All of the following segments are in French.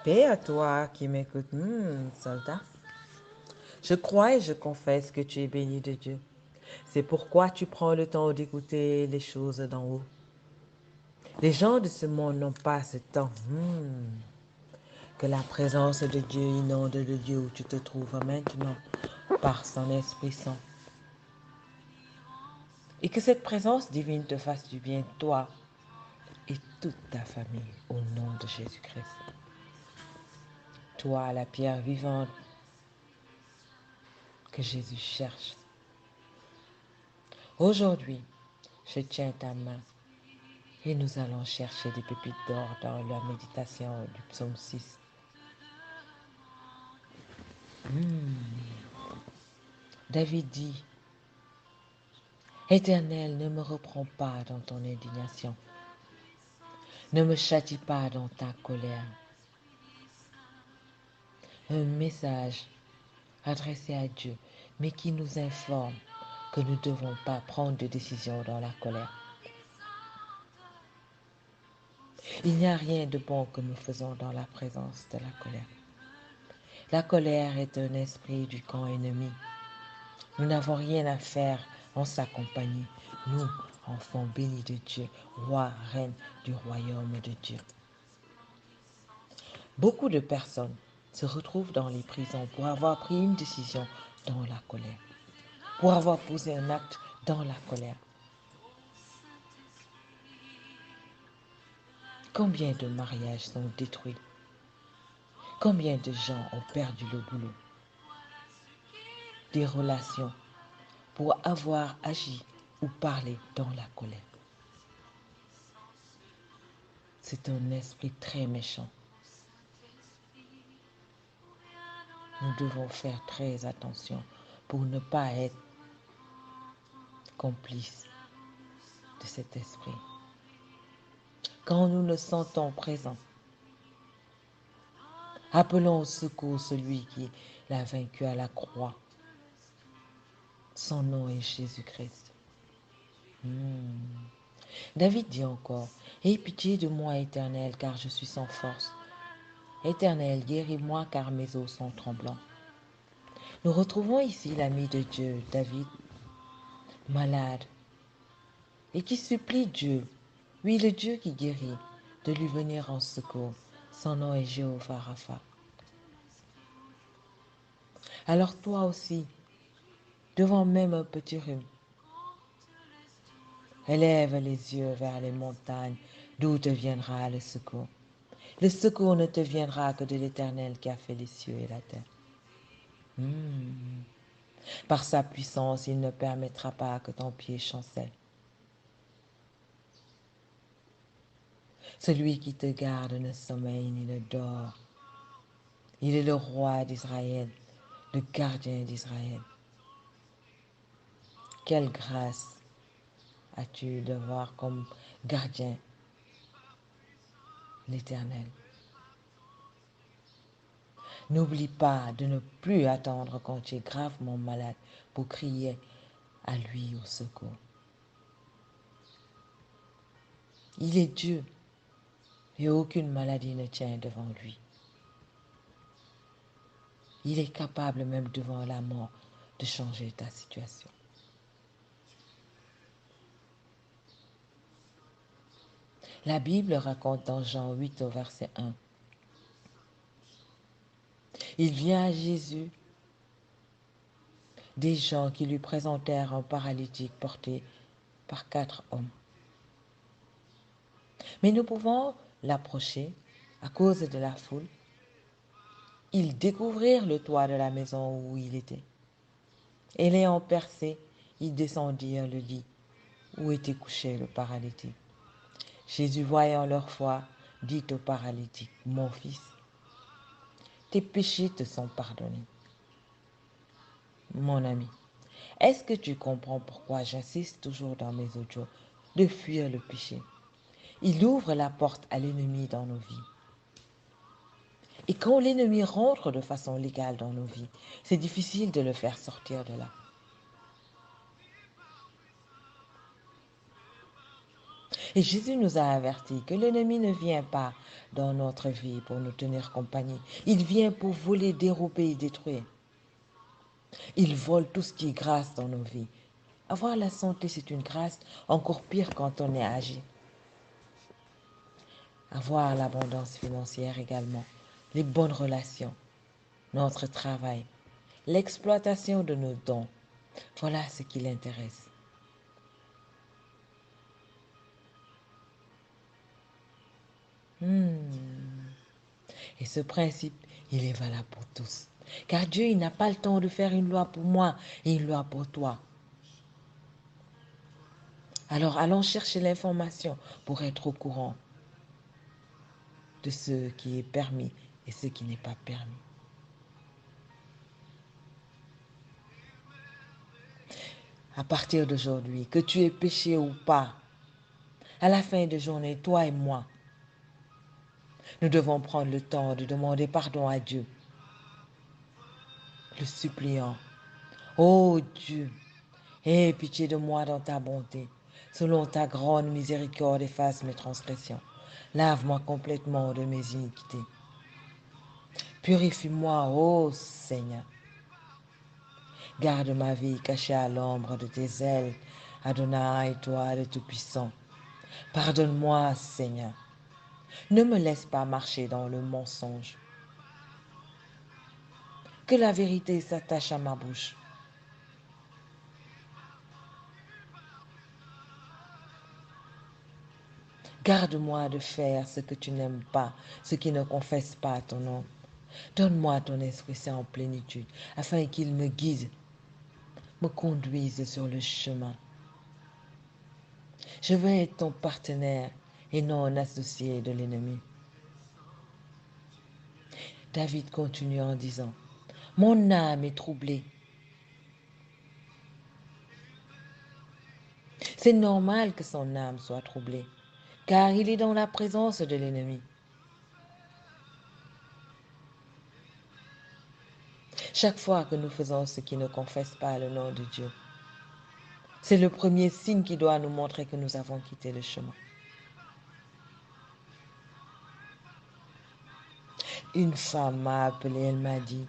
Paix à toi qui m'écoute, soldat. Je crois et je confesse que tu es béni de Dieu. C'est pourquoi tu prends le temps d'écouter les choses d'en haut. Les gens de ce monde n'ont pas ce temps que la présence de Dieu inonde le lieu où tu te trouves maintenant par son Esprit Saint. Et que cette présence divine te fasse du bien, toi et toute ta famille, au nom de Jésus-Christ. Toi, la pierre vivante que Jésus cherche. Aujourd'hui, je tiens ta main et nous allons chercher des pépites d'or dans la méditation du psaume 6. David dit, Éternel, ne me reprends pas dans ton indignation, ne me châtie pas dans ta colère. Un message adressé à Dieu, mais qui nous informe que nous ne devons pas prendre de décision dans la colère. Il n'y a rien de bon que nous faisons dans la présence de la colère. La colère est un esprit du camp ennemi. Nous n'avons rien à faire en sa compagnie, nous, enfants bénis de Dieu, rois, reines du royaume de Dieu. Beaucoup de personnes se retrouvent dans les prisons pour avoir pris une décision dans la colère, pour avoir posé un acte dans la colère. Combien de mariages sont détruits? Combien de gens ont perdu le boulot? Des relations pour avoir agi ou parlé dans la colère. C'est un esprit très méchant. Nous devons faire très attention pour ne pas être complices de cet esprit. Quand nous nous sentons présents, appelons au secours celui qui l'a vaincu à la croix. Son nom est Jésus-Christ. David dit encore, « Aie pitié de moi, Éternel, car je suis sans force. Éternel, guéris-moi, car mes os sont tremblants. » Nous retrouvons ici l'ami de Dieu, David, malade, et qui supplie Dieu, oui, le Dieu qui guérit, de lui venir en secours. Son nom est Jéhovah Rapha. Alors toi aussi, devant même un petit rhume, élève les yeux vers les montagnes, d'où te viendra le secours. Le secours ne te viendra que de l'Éternel qui a fait les cieux et la terre. Par sa puissance, il ne permettra pas que ton pied chancelle. Celui qui te garde ne sommeille ni ne dort. Il est le roi d'Israël, le gardien d'Israël. Quelle grâce as-tu d'avoir comme gardien l'Éternel. N'oublie pas de ne plus attendre quand tu es gravement malade pour crier à lui au secours. Il est Dieu et aucune maladie ne tient devant lui. Il est capable même devant la mort de changer ta situation. La Bible raconte dans Jean 8 au verset 1. Il vient à Jésus des gens qui lui présentèrent un paralytique porté par 4 hommes. Mais nous pouvons l'approcher à cause de la foule. Ils découvrirent le toit de la maison où il était. Et l'ayant percé, ils descendirent le lit où était couché le paralytique. Jésus, voyant leur foi, dit au paralytique, « Mon fils, tes péchés te sont pardonnés. » Mon ami, est-ce que tu comprends pourquoi j'insiste toujours dans mes audios de fuir le péché? Il ouvre la porte à l'ennemi dans nos vies. Et quand l'ennemi rentre de façon légale dans nos vies, c'est difficile de le faire sortir de là. Et Jésus nous a avertis que l'ennemi ne vient pas dans notre vie pour nous tenir compagnie. Il vient pour voler, dérober et détruire. Il vole tout ce qui est grâce dans nos vies. Avoir la santé, c'est une grâce, encore pire quand on est âgé. Avoir l'abondance financière également, les bonnes relations, notre travail, l'exploitation de nos dons. Voilà ce qui l'intéresse. Et ce principe, il est valable pour tous. Car Dieu, il n'a pas le temps de faire une loi pour moi et une loi pour toi. Alors allons chercher l'information pour être au courant de ce qui est permis et ce qui n'est pas permis. À partir d'aujourd'hui, que tu aies péché ou pas, à la fin de journée, toi et moi, nous devons prendre le temps de demander pardon à Dieu, le suppliant. Oh Dieu, aie pitié de moi dans ta bonté. Selon ta grande miséricorde, efface mes transgressions. Lave-moi complètement de mes iniquités. Purifie-moi, ô Seigneur. Garde ma vie cachée à l'ombre de tes ailes, Adonai, toi le Tout-Puissant. Pardonne-moi, Seigneur. Ne me laisse pas marcher dans le mensonge. Que la vérité s'attache à ma bouche. Garde-moi de faire ce que tu n'aimes pas, ce qui ne confesse pas ton nom. Donne-moi ton Esprit Saint en plénitude, afin qu'il me guide, me conduise sur le chemin. Je veux être ton partenaire et non un associé de l'ennemi. David continue en disant, mon âme est troublée. C'est normal que son âme soit troublée, car il est dans la présence de l'ennemi. Chaque fois que nous faisons ce qui ne confesse pas le nom de Dieu, c'est le premier signe qui doit nous montrer que nous avons quitté le chemin. Une femme m'a appelée, elle m'a dit,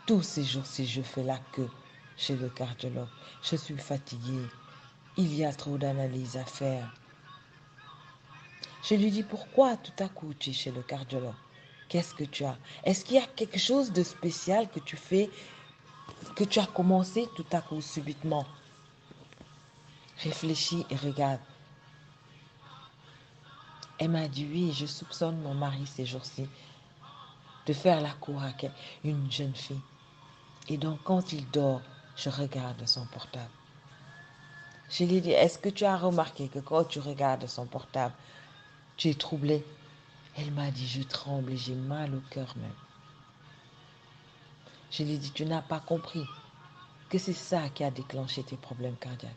tous ces jours-ci, je fais la queue chez le cardiologue. Je suis fatiguée. Il y a trop d'analyses à faire. Je lui dis, pourquoi tout à coup tu es chez le cardiologue? Qu'est-ce que tu as? Est-ce qu'il y a quelque chose de spécial que tu fais, que tu as commencé tout à coup, subitement? Réfléchis et regarde. Elle m'a dit, oui, je soupçonne mon mari ces jours-ci de faire la cour à une jeune fille. Et donc, quand il dort, je regarde son portable. Je lui ai dit, est-ce que tu as remarqué que quand tu regardes son portable, tu es troublée? Elle m'a dit, je tremble et j'ai mal au cœur même. Je lui ai dit, tu n'as pas compris que c'est ça qui a déclenché tes problèmes cardiaques.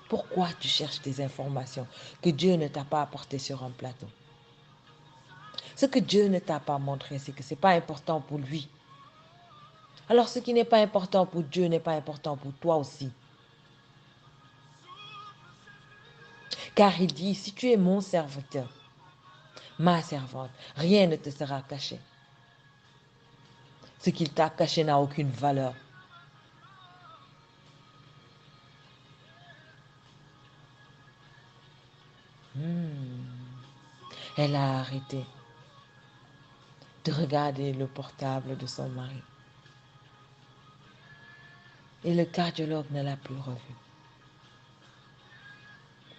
Pourquoi tu cherches des informations que Dieu ne t'a pas apportées sur un plateau? Ce que Dieu ne t'a pas montré, c'est que ce n'est pas important pour lui. Alors ce qui n'est pas important pour Dieu n'est pas important pour toi aussi. Car il dit, si tu es mon serviteur, ma servante, rien ne te sera caché. Ce qu'il t'a caché n'a aucune valeur. Elle a arrêté de regarder le portable de son mari. Et le cardiologue ne l'a plus revu.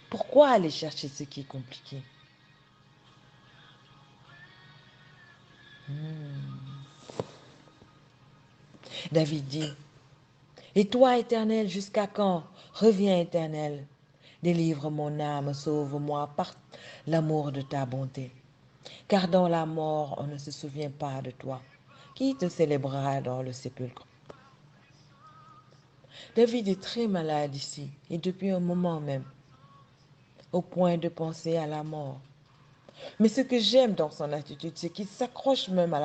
Pourquoi aller chercher ce qui est compliqué? David dit, et toi, Éternel, jusqu'à quand? Reviens, Éternel. Délivre mon âme, sauve-moi par l'amour de ta bonté. Car dans la mort, on ne se souvient pas de toi. Qui te célébrera dans le sépulcre? David est très malade ici, et depuis un moment même, au point de penser à la mort. Mais ce que j'aime dans son attitude, c'est qu'il s'accroche même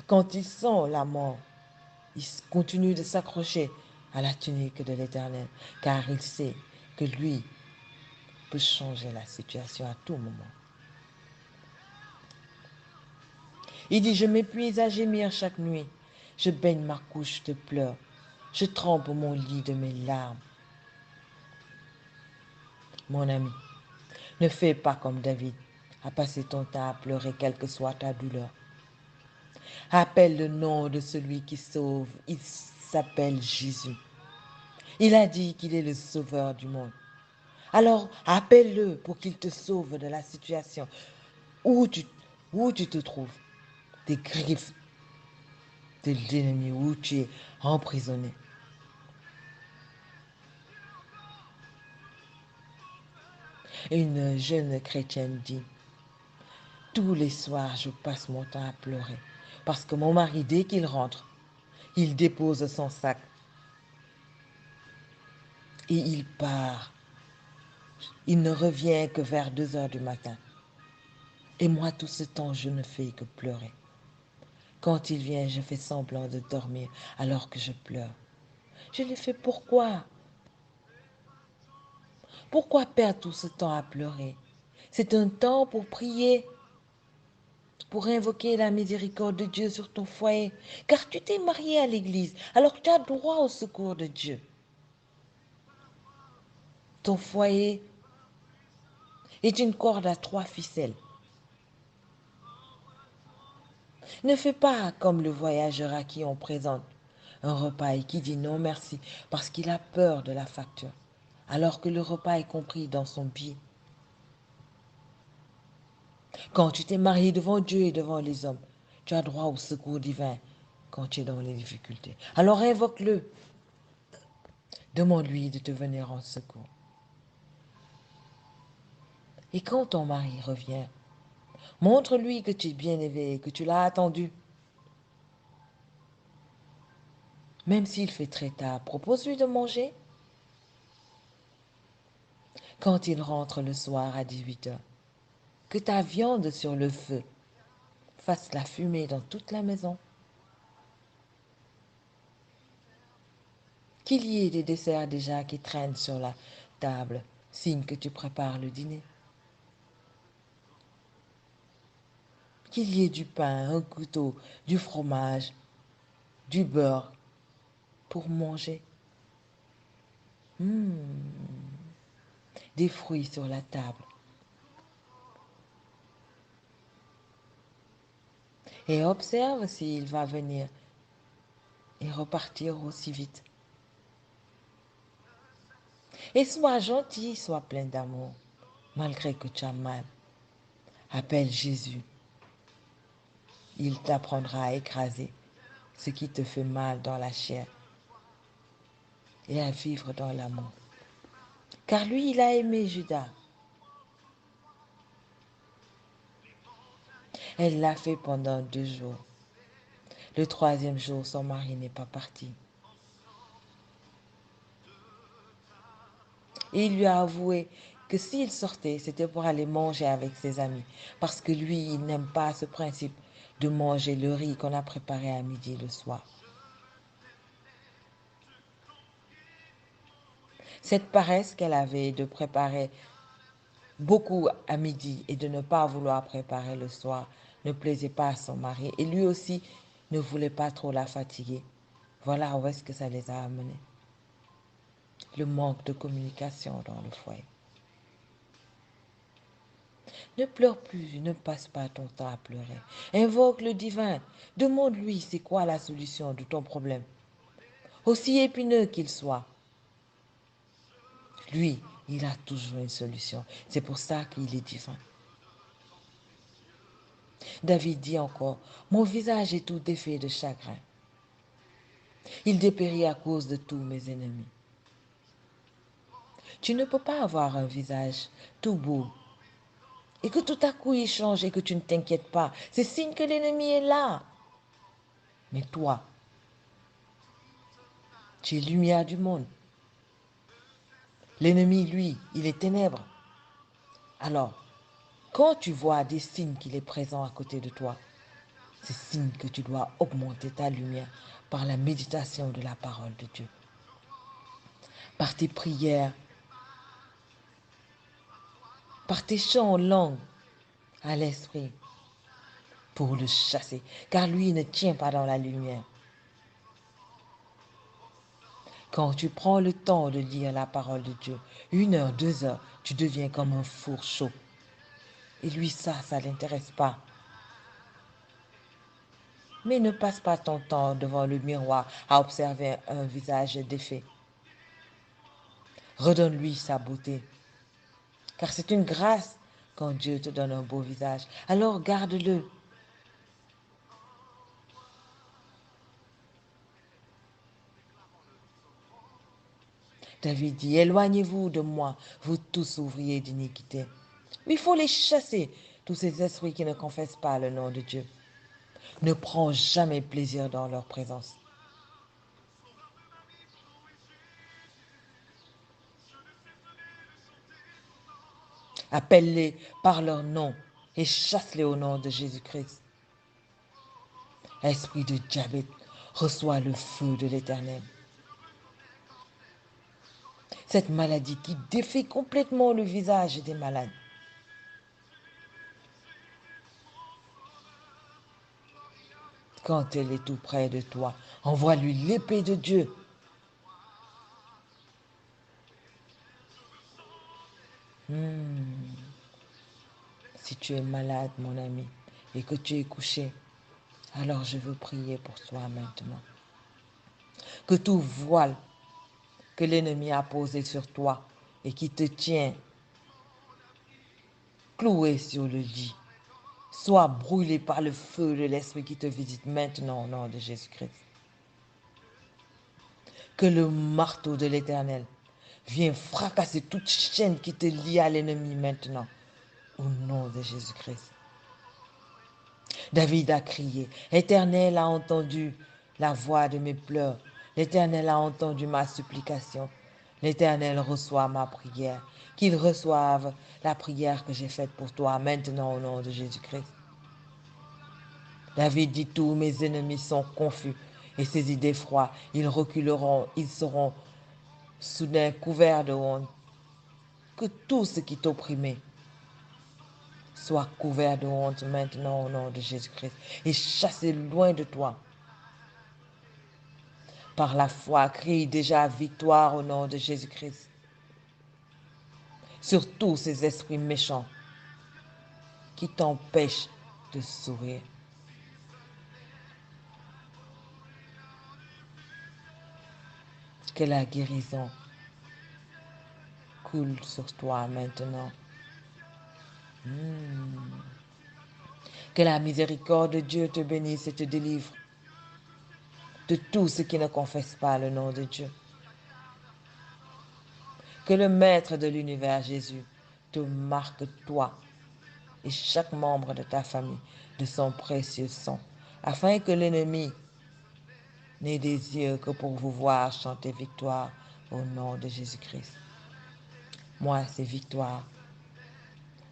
quand il sent la mort. Il continue de s'accrocher à la tunique de l'Éternel, car il sait que lui, peut changer la situation à tout moment. Il dit, je m'épuise à gémir chaque nuit. Je baigne ma couche de pleurs. Je trempe mon lit de mes larmes. Mon ami, ne fais pas comme David, à passer ton temps à pleurer quelle que soit ta douleur. Appelle le nom de celui qui sauve. Il s'appelle Jésus. Il a dit qu'il est le sauveur du monde. Alors, appelle-le pour qu'il te sauve de la situation où tu, où tu te trouves, des griffes de l'ennemi, où tu es emprisonné. Une jeune chrétienne dit, tous les soirs, je passe mon temps à pleurer parce que mon mari, dès qu'il rentre, il dépose son sac et il part. Il ne revient que vers 2 heures du matin. Et moi, tout ce temps, je ne fais que pleurer. Quand il vient, je fais semblant de dormir alors que je pleure. Je le fais pourquoi? Pourquoi perdre tout ce temps à pleurer? C'est un temps pour prier, pour invoquer la miséricorde de Dieu sur ton foyer, car tu t'es marié à l'église, alors tu as droit au secours de Dieu. Ton foyer est une corde à 3 ficelles. Ne fais pas comme le voyageur à qui on présente un repas et qui dit non merci parce qu'il a peur de la facture, alors que le repas est compris dans son billet. Quand tu t'es marié devant Dieu et devant les hommes, tu as droit au secours divin quand tu es dans les difficultés. Alors invoque-le. Demande-lui de te venir en secours. Et quand ton mari revient, montre-lui que tu es bien éveillé, que tu l'as attendu. Même s'il fait très tard, propose-lui de manger. Quand il rentre le soir à 18 heures, que ta viande sur le feu fasse la fumée dans toute la maison. Qu'il y ait des desserts déjà qui traînent sur la table, signe que tu prépares le dîner. Qu'il y ait du pain, un couteau, du fromage, du beurre pour manger. Des fruits sur la table. Et observe s'il va venir et repartir aussi vite. Et sois gentil, sois plein d'amour, malgré que tu as mal. Appelle Jésus. Il t'apprendra à écraser ce qui te fait mal dans la chair et à vivre dans l'amour. Car lui, il a aimé Judas. Elle l'a fait pendant 2 jours. Le 3e jour, son mari n'est pas parti. Et il lui a avoué que s'il sortait, c'était pour aller manger avec ses amis. Parce que lui, il n'aime pas ce principe de manger le riz qu'on a préparé à midi le soir. Cette paresse qu'elle avait de préparer beaucoup à midi et de ne pas vouloir préparer le soir ne plaisait pas à son mari. Et lui aussi ne voulait pas trop la fatiguer. Voilà où est-ce que ça les a amenés. Le manque de communication dans le foyer. Ne pleure plus, ne passe pas ton temps à pleurer. Invoque le divin. Demande-lui c'est quoi la solution de ton problème. Aussi épineux qu'il soit. Lui, il a toujours une solution. C'est pour ça qu'il est divin. David dit encore, mon visage est tout défait de chagrin. Il dépérit à cause de tous mes ennemis. Tu ne peux pas avoir un visage tout beau et que tout à coup il change et que tu ne t'inquiètes pas. C'est signe que l'ennemi est là. Mais toi, tu es lumière du monde. L'ennemi, lui, il est ténèbres. Alors, quand tu vois des signes qu'il est présent à côté de toi, c'est signe que tu dois augmenter ta lumière par la méditation de la parole de Dieu, par tes prières, par tes chants en langue à l'esprit pour le chasser, car lui ne tient pas dans la lumière. Quand tu prends le temps de lire la parole de Dieu, 1 heure, 2 heures, tu deviens comme un four chaud. Et lui, ça ne l'intéresse pas. Mais ne passe pas ton temps devant le miroir à observer un visage défait. Redonne-lui sa beauté. Car c'est une grâce quand Dieu te donne un beau visage. Alors garde-le. David dit, éloignez-vous de moi, vous tous ouvriers d'iniquité. Il faut les chasser, tous ces esprits qui ne confessent pas le nom de Dieu. Ne prends jamais plaisir dans leur présence. Appelle-les par leur nom et chasse-les au nom de Jésus-Christ. Esprit de diabète, reçois le feu de l'Éternel. Cette maladie qui défait complètement le visage des malades. Quand elle est tout près de toi, envoie-lui l'épée de Dieu. Si tu es malade, mon ami, et que tu es couché, alors je veux prier pour toi maintenant. Que tout voile que l'ennemi a posé sur toi et qui te tient cloué sur le lit, soit brûlé par le feu de l'Esprit qui te visite maintenant au nom de Jésus-Christ. Que le marteau de l'Éternel vienne fracasser toute chaîne qui te lie à l'ennemi maintenant au nom de Jésus-Christ. David a crié, l'Éternel a entendu la voix de mes pleurs, l'Éternel a entendu ma supplication, l'Éternel reçoit ma prière, qu'il reçoive la prière que j'ai faite pour toi maintenant au nom de Jésus-Christ. David dit, tous mes ennemis sont confus et saisis d'effroi, ils reculeront, ils seront soudain couverts de honte. Que tout ce qui t'opprimait soit couvert de honte maintenant au nom de Jésus-Christ et chassé loin de toi. Par la foi, crie déjà victoire au nom de Jésus-Christ sur tous ces esprits méchants qui t'empêchent de sourire. Que la guérison coule sur toi maintenant. Que la miséricorde de Dieu te bénisse et te délivre de tous ceux qui ne confessent pas le nom de Dieu. Que le Maître de l'univers, Jésus, te marque toi et chaque membre de ta famille de son précieux sang, afin que l'ennemi n'ait des yeux que pour vous voir chanter victoire au nom de Jésus-Christ. Moi, c'est victoire.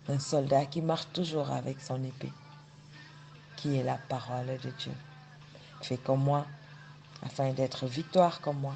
Un soldat qui marche toujours avec son épée, qui est la parole de Dieu. Fais comme moi, afin d'être victoire comme moi.